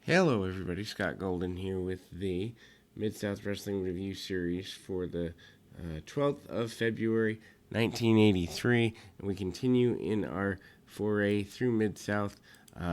Hello, everybody. Scott Golden here with the Mid-South Wrestling Review Series for the 12th of February, 1983. And we continue in our foray through Mid-South.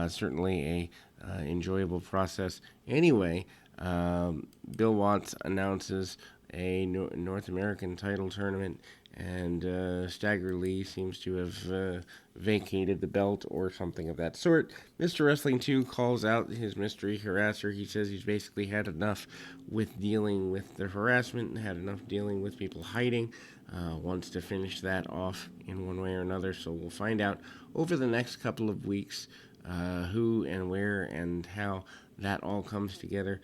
Certainly a enjoyable process. Anyway, Bill Watts announces a North American title tournament, and Stagger Lee seems to have vacated the belt or something of that sort. Mr. Wrestling 2 calls out his mystery harasser. He says he's basically had enough with dealing with the harassment and had enough dealing with people hiding. Wants to finish that off in one way or another, so we'll find out over the next couple of weeks who and where and how that all comes together.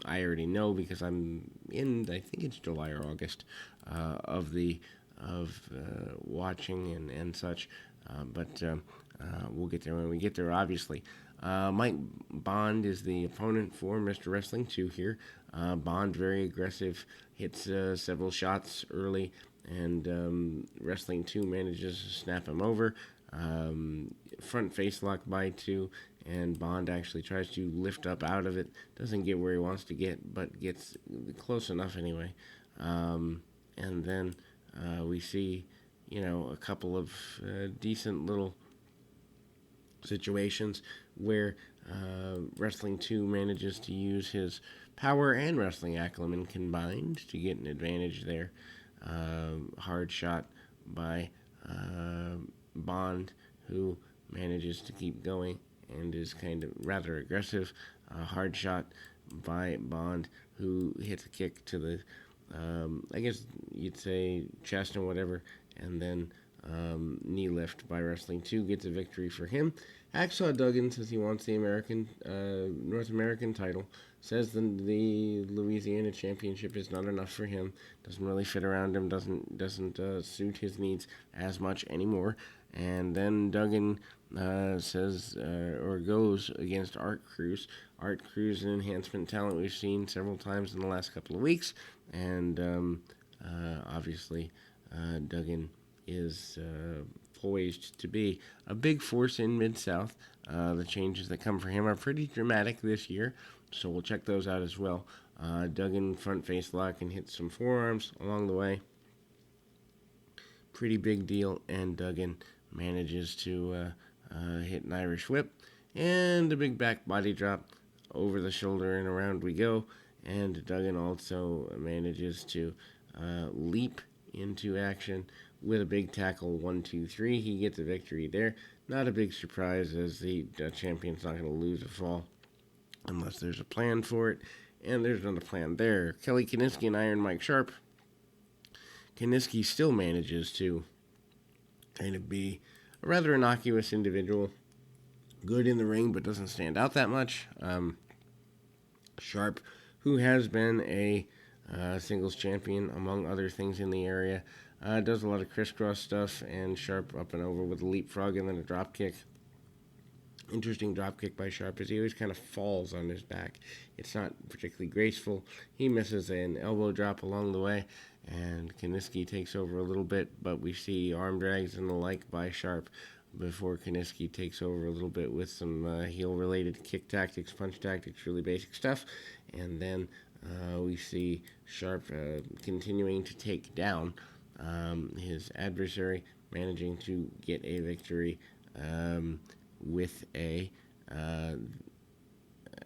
I already know because I'm in, I think it's July or August, of watching and such. But we'll get there when we get there, obviously. Mike Bond is the opponent for Mr. Wrestling 2 here. Bond, very aggressive, hits several shots early, and Wrestling 2 manages to snap him over. Front face lock by 2, and Bond actually tries to lift up out of it. Doesn't get where he wants to get, but gets close enough anyway. And then we see, a couple of decent little situations where Wrestling 2 manages to use his power and wrestling acumen combined to get an advantage there. Hard shot by Bond, who manages to keep going and is kind of rather aggressive. Hard shot by Bond, who hits a kick to the, I guess you'd say, chest and whatever, and then knee lift by Wrestling 2 gets a victory for him. Hacksaw Duggan says he wants the North American title. Says the Louisiana Championship is not enough for him. Doesn't really fit around him. Doesn't suit his needs as much anymore. And then Duggan says or goes against Art Cruz. Art Cruz, an enhancement talent we've seen several times in the last couple of weeks, and obviously Duggan is poised to be a big force in Mid-South. The changes that come for him are pretty dramatic this year, so we'll check those out as well. Duggan front face lock and hits some forearms along the way. Pretty big deal, and Duggan manages to hit an Irish whip and a big back body drop over the shoulder, and around we go. And Duggan also manages to leap into action with a big tackle, 1, 2, 3. He gets a victory there. Not a big surprise, as the champion's not going to lose a fall unless there's a plan for it, and there's not a plan there. Kelly Kiniski and Iron Mike Sharp. Kiniski still manages to kind of be a rather innocuous individual, good in the ring but doesn't stand out that much. Sharp, who has been a singles champion among other things in the area, does a lot of crisscross stuff, and Sharp up and over with a leapfrog and then a drop kick. Interesting drop kick by Sharp, as he always kind of falls on his back. It's not particularly graceful. He misses an elbow drop along the way, and Kiniski takes over a little bit, but we see arm drags and the like by Sharp before Kiniski takes over a little bit with some heel-related kick tactics, punch tactics, really basic stuff. And then we see Sharp continuing to take down his adversary, managing to get a victory with a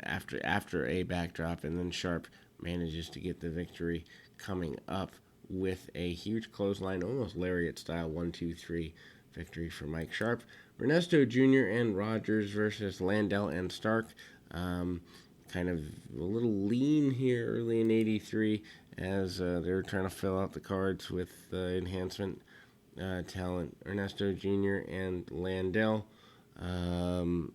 after a backdrop, and then Sharp manages to get the victory coming up with a huge clothesline, almost lariat style 1, 2, 3 victory for Mike Sharp. Ernesto Jr. and Rogers versus Landell and Stark. Kind of a little lean here early in 83 as they're trying to fill out the cards with enhancement talent. Ernesto Jr. and Landell, kind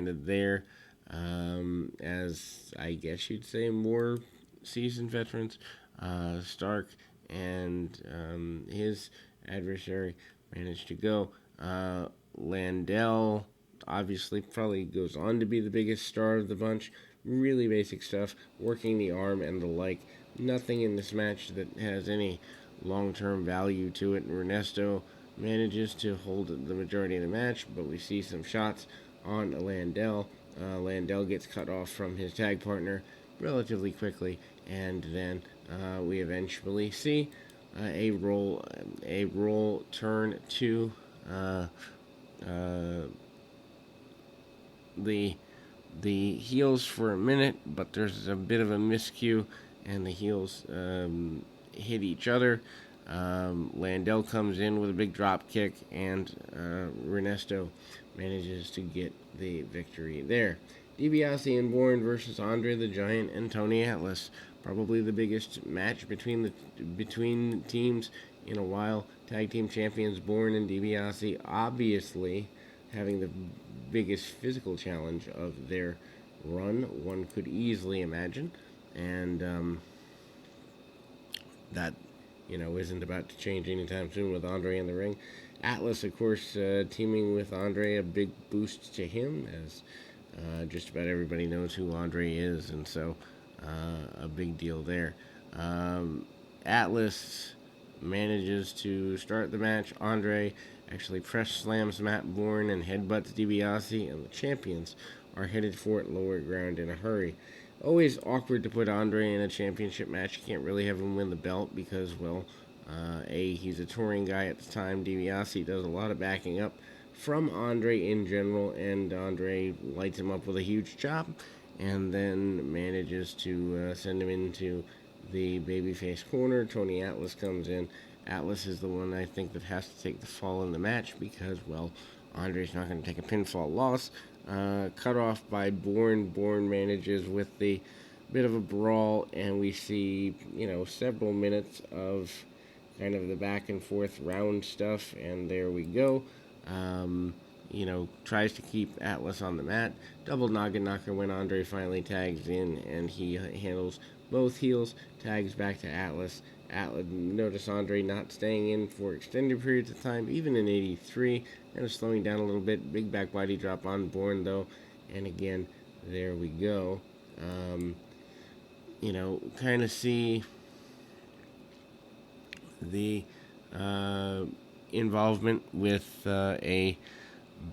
of there as I guess you'd say more seasoned veterans. Stark and his adversary managed to go. Landell obviously probably goes on to be the biggest star of the bunch. Really basic stuff, working the arm and the like. Nothing in this match that has any long-term value to it. Ernesto manages to hold the majority of the match, but we see some shots on Landell. Landell gets cut off from his tag partner relatively quickly, and then we eventually see a roll turn to uh, uh, the heels for a minute, but there's a bit of a miscue, and the heels hit each other. Landell comes in with a big drop kick, and Ernesto manages to get the victory there. DiBiase and Bourne versus Andre the Giant and Tony Atlas. Probably the biggest match between teams in a while. Tag team champions Bourne and DiBiase obviously having the biggest physical challenge of their run, one could easily imagine. And that, isn't about to change anytime soon with Andre in the ring. Atlas, of course, teaming with Andre, a big boost to him, as just about everybody knows who Andre is, and so a big deal there. Atlas manages to start the match. Andre actually press slams Matt Bourne and headbutts DiBiase, and the champions are headed for it lower ground in a hurry. Always awkward to put Andre in a championship match. You can't really have him win the belt because, well, he's a touring guy at the time. DiBiase does a lot of backing up from Andre in general, and Andre lights him up with a huge chop and then manages to send him into the babyface corner. Tony Atlas comes in. Atlas is the one I think that has to take the fall in the match because, well, Andre's not going to take a pinfall loss. Cut off by Bourne. Bourne manages with the bit of a brawl, and we see, several minutes of kind of the back and forth round stuff, and there we go. Tries to keep Atlas on the mat. Double noggin knocker when Andre finally tags in, and he handles both heels, tags back to Atlas. Notice Andre not staying in for extended periods of time, even in 83, kind of slowing down a little bit. Big back body drop on Bourne, though, and again, there we go. Kind of see the involvement with a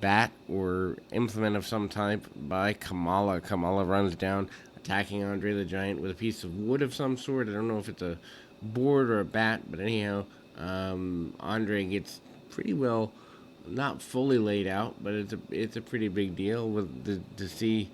bat or implement of some type by Kamala. Kamala runs down, attacking Andre the Giant with a piece of wood of some sort. I don't know if it's a board or a bat, but anyhow, Andre gets pretty well, not fully laid out, but it's a pretty big deal to see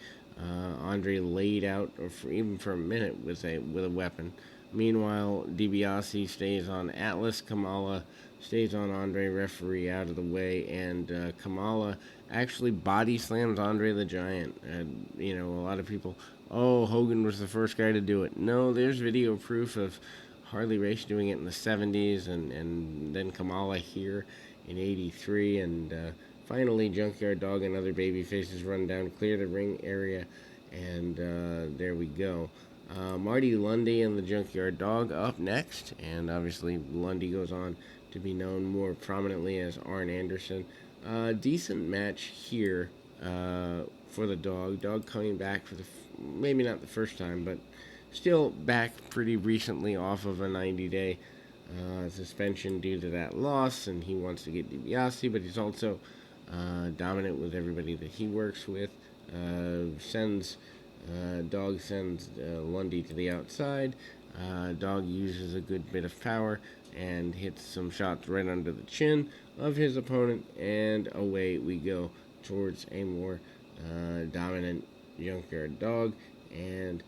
Andre laid out, or even for a minute with a weapon. Meanwhile, DiBiase stays on Atlas. Kamala stays on Andre, referee out of the way, and Kamala actually body slams Andre the Giant. A lot of people, oh, Hogan was the first guy to do it. No, there's video proof of Harley Race doing it in the 70s, and then Kamala here in 83, and finally Junkyard Dog and other baby faces run down, clear the ring area, and there we go. Marty Lundy and the Junkyard Dog up next, and obviously Lundy goes on to be known more prominently as Arn Anderson. Decent match here for the Dog. Dog coming back for maybe not the first time, but still back pretty recently off of a 90-day suspension due to that loss, and he wants to get DiBiase, but he's also dominant with everybody that he works with. Dog sends Lundy to the outside. Dog uses a good bit of power and hits some shots right under the chin of his opponent, and away we go towards a more dominant Junkyard Dog. And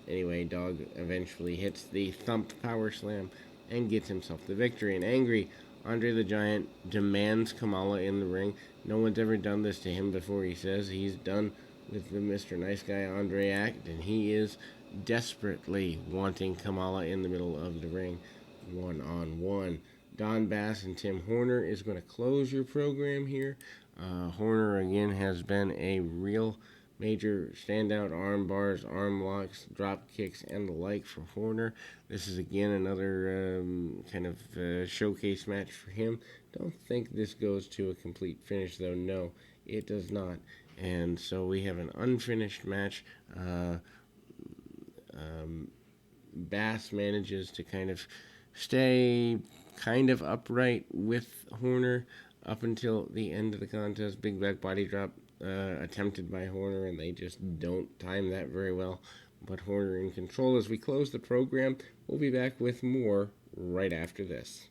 anyway, Dog eventually hits the thump power slam and gets himself the victory. And angry, Andre the Giant demands Kamala in the ring. No one's ever done this to him before, he says. He's done with the Mr. Nice Guy Andre act, and he is desperately wanting Kamala in the middle of the ring, one-on-one. Don Bass and Tim Horner is going to close your program here. Horner, again, has been a real major standout. Arm bars, arm locks, drop kicks, and the like for Horner. This is, again, another kind of showcase match for him. Don't think this goes to a complete finish, though. No, it does not. And so we have an unfinished match. Bass manages to kind of stay kind of upright with Horner. up until the end of the contest. Big back body drop attempted by Horner, and they just don't time that very well. But Horner in control as we close the program. We'll be back with more right after this.